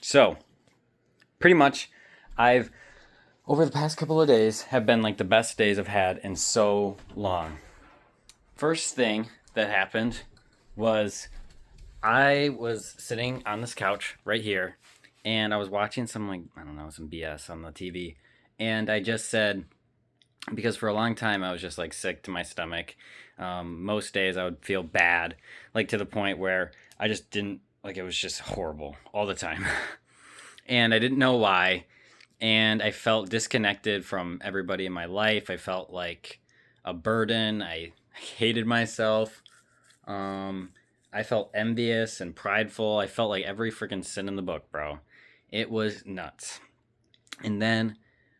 So, pretty much, I've over the past couple of days have been like the best days I've had in so long. First thing that happened was I was sitting on this couch right here and I was watching some like I don't know, some BS on the TV and I just said because for a long time I was just like sick to my stomach. Most days I would feel bad, like to the point where I just didn't like it was just horrible all the time. And I didn't know why. And I felt disconnected from everybody in my life. I felt like a burden. I hated myself. Um, I felt envious and prideful. I felt like every freaking sin in the book, bro. It was nuts. And then,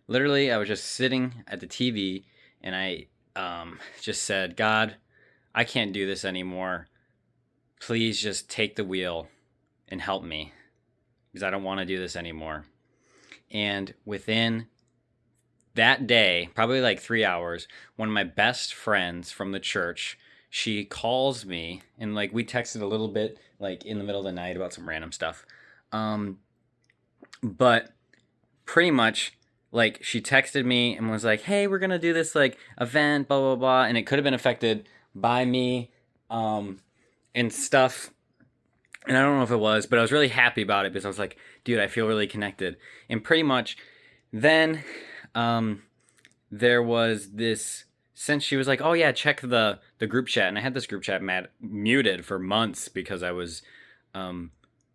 literally, I was just sitting at the TV and I just said, God, I can't do this anymore. Please just take the wheel and help me because I don't want to do this anymore. And within that day, probably like 3 hours, one of my best friends from the church, she calls me and like we texted a little bit like in the middle of the night about some random stuff. Um, but pretty much like she texted me and was like, "Hey, we're gonna do this like event, blah blah blah," and it could have been affected by me, um, and stuff. And I don't know if it was, but I was really happy about it because I was like, "Dude, I feel really connected." And pretty much then, um, there was this since she was like, "Oh yeah, check the group chat," and I had this group chat muted for months because I was,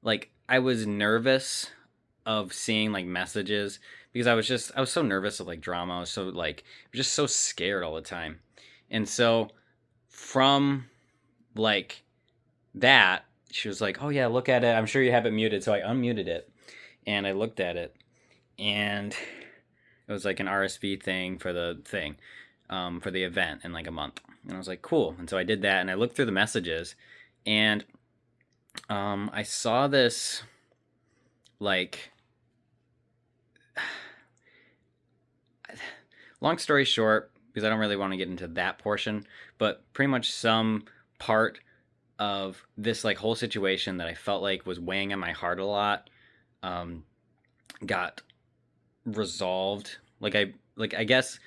like, I was nervous of seeing like messages because I was so nervous of like drama. I was so like I was just so scared all the time, and so from like that, she was like, "Oh yeah, look at it. I'm sure you have it muted." So I unmuted it and I looked at it, and it was like an RSV thing for the thing, for the event in like a month. And I was like, cool. And so I did that and I looked through the messages and I saw this like long story short, because I don't really want to get into that portion, but pretty much some part of this like whole situation that I felt like was weighing on my heart a lot um, got resolved. I guess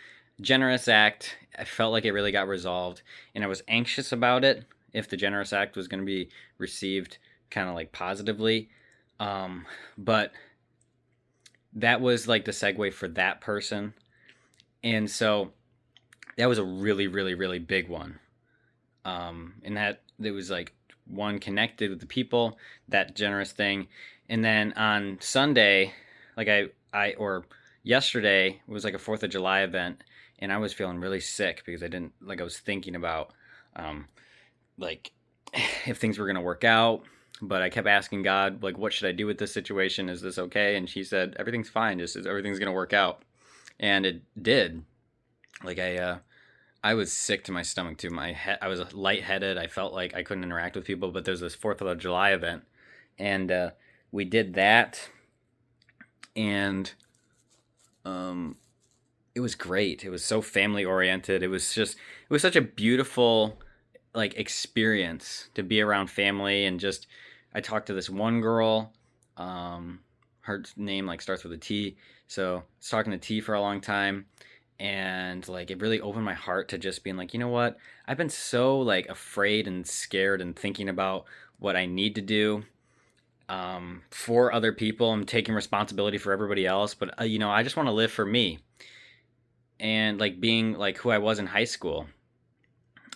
generous act. I felt like it really got resolved, and I was anxious about it if the generous act was going to be received kind of like positively. But that was like the segue for that person, and so that was a really really really big one. And that it was like one connected with the people, that generous thing, and then on Sunday, like I or yesterday was like a Fourth of July event, and I was feeling really sick because I didn't like I was thinking about um, like if things were gonna work out. But I kept asking God, like, what should I do with this situation? Is this okay? And she said, everything's fine. Just everything's gonna work out, and it did. Like I was sick to my stomach too. I was lightheaded. I felt like I couldn't interact with people. But there's this Fourth of July event, and we did that, and um, it was great. It was so family oriented. It was such a beautiful like experience to be around family and just. I talked to this one girl. Um, her name like starts with a T, so I was talking to T for a long time, and like it really opened my heart to just being like, you know what, I've been so like afraid and scared and thinking about what I need to do for other people. I'm taking responsibility for everybody else, but I just want to live for me and like being like who I was in high school.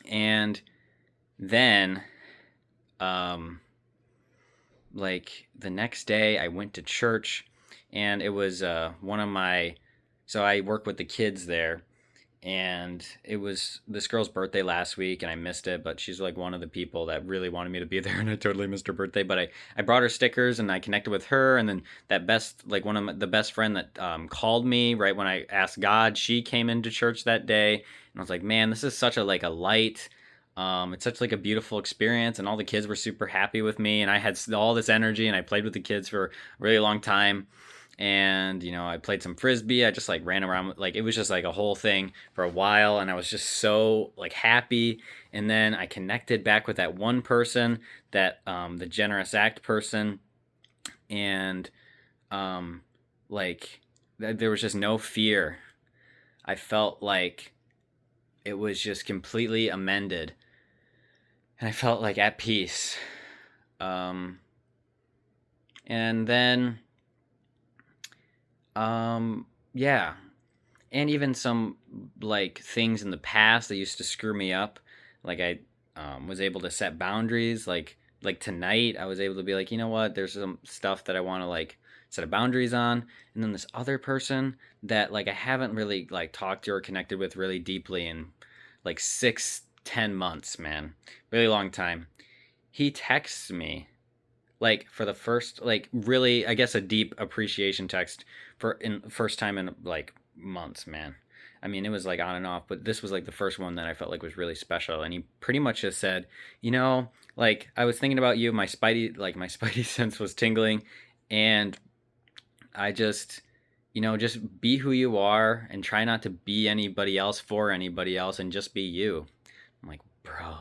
And then um like the next day I went to church, and it was one of my so I work with the kids there, and it was this girl's birthday last week and I missed it, but she's like one of the people that really wanted me to be there and I totally missed her birthday. But I brought her stickers and I connected with her, and then that best like one of the best friend that called me right when I asked God, she came into church that day, and I was like, man, this is such a like a light, it's such like a beautiful experience, and all the kids were super happy with me, and I had all this energy, and I played with the kids for a really long time. And I played some frisbee. I just like ran around, like it was just like a whole thing for a while, and I was just so like happy. And then I connected back with that one person, that the generous act person, and Um, like there was just no fear. I felt like it was just completely amended, and I felt like at peace. Um, and then, um, yeah, and even some like things in the past that used to screw me up, like I was able to set boundaries. Like tonight, I was able to be like, you know what? There's some stuff that I want to like set a boundaries on, and then this other person that like I haven't really like talked to or connected with really deeply in like 6-10 months, man, really long time. He texts me like for the first like really I guess a deep appreciation text for in first time in like months, man. I mean, it was like on and off, but this was like the first one that I felt like was really special. And he pretty much just said, you know, like I was thinking about you, my spidey sense was tingling, and I just, you know, just be who you are and try not to be anybody else for anybody else and just be you. I'm like, bro,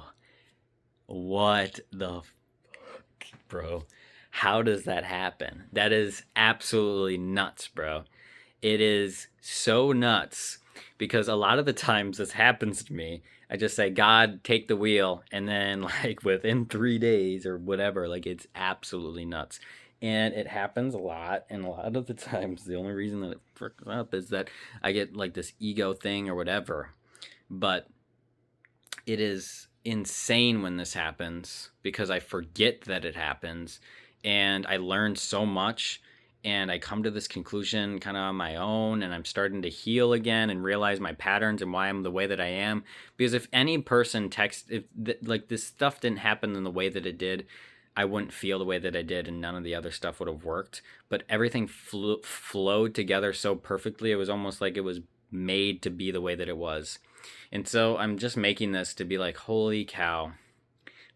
what the bro? How does that happen? That is absolutely nuts, bro. It is so nuts because a lot of the times this happens to me. I just say, God, take the wheel. And then, like, within 3 days or whatever, like, it's absolutely nuts. And it happens a lot. And a lot of the times, the only reason that it freaks up is that I get, like, this ego thing or whatever. But it is insane when this happens because I forget that it happens and I learn so much and I come to this conclusion kind of on my own and I'm starting to heal again and realize my patterns and why I'm the way that I am because if any person like this stuff didn't happen in the way that it did, I wouldn't feel the way that I did and none of the other stuff would have worked, but everything flowed together so perfectly. It was almost like it was made to be the way that it was. And so I'm just making this to be like, holy cow!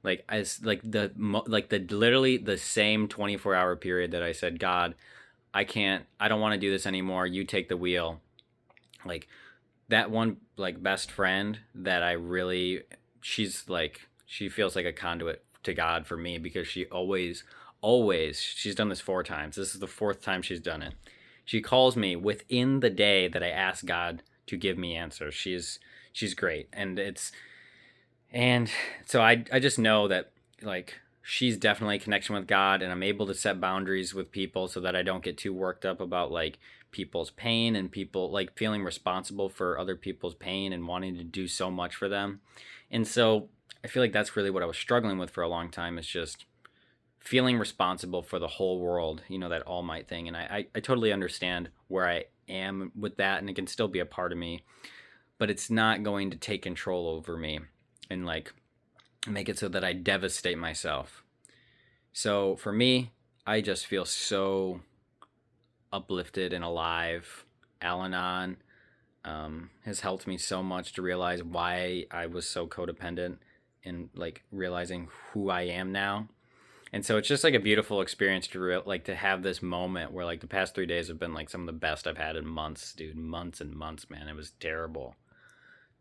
Like as like the literally the same 24-hour period that I said, God, I can't, I don't want to do this anymore. You take the wheel. Like that one, like best friend that I really, she's like, she feels like a conduit to God for me because she always, she's done this 4 times. This is the fourth time she's done it. She calls me within the day that I ask God to give me answers. She's great, and so I just know that like she's definitely a connection with God, and I'm able to set boundaries with people so that I don't get too worked up about like people's pain and people like feeling responsible for other people's pain and wanting to do so much for them. And so I feel like that's really what I was struggling with for a long time is just feeling responsible for the whole world, you know, that all might thing. And I totally understand where I am with that, and it can still be a part of me, but it's not going to take control over me and like make it so that I devastate myself. So for me, I just feel so uplifted and alive. Al Anon has helped me so much to realize why I was so codependent and like realizing who I am now. And so it's just like a beautiful experience to like to have this moment where like the past 3 days have been like some of the best I've had in months, dude. Months and months, man. It was terrible.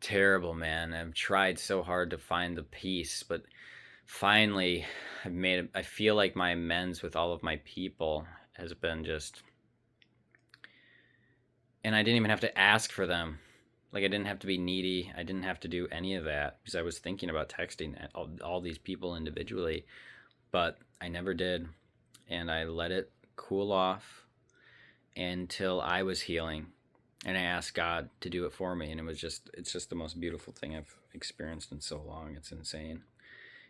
Terrible, man. I've tried so hard to find the peace, but finally I feel like my amends with all of my people has been just, and I didn't even have to ask for them. Like I didn't have to be needy. I didn't have to do any of that because I was thinking about texting all these people individually, but I never did. And I let it cool off until I was healing. And I asked God to do it for me. And it's just the most beautiful thing I've experienced in so long. It's insane.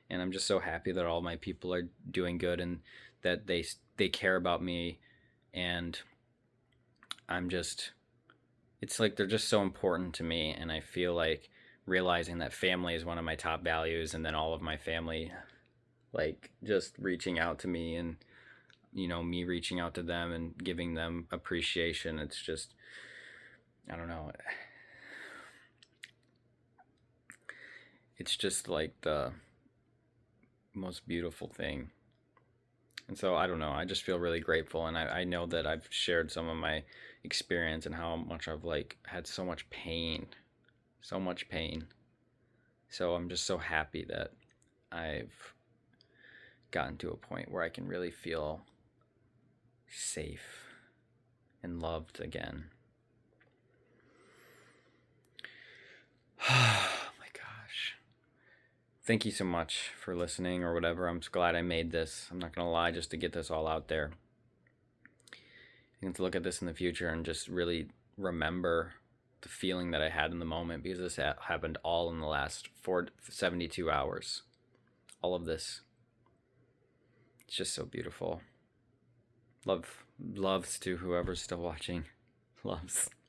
And I'm just so happy that all my people are doing good and that they care about me. And I'm just, it's like they're just so important to me. And I feel like realizing that family is one of my top values, and then all of my family, like just reaching out to me and, you know, me reaching out to them and giving them appreciation. It's just, I don't know. It's just like the most beautiful thing. And so I don't know. I just feel really grateful, and I know that I've shared some of my experience and how much I've like had so much pain, so much pain. So I'm just so happy that I've gotten to a point where I can really feel safe. and loved again. Oh my gosh. Thank you so much for listening or whatever. I'm so glad I made this. I'm not going to lie, just to get this all out there. And to look at this in the future and just really remember the feeling that I had in the moment, because this happened all in the last 72 hours. All of this. It's just so beautiful. Loves to whoever's still watching. Loves.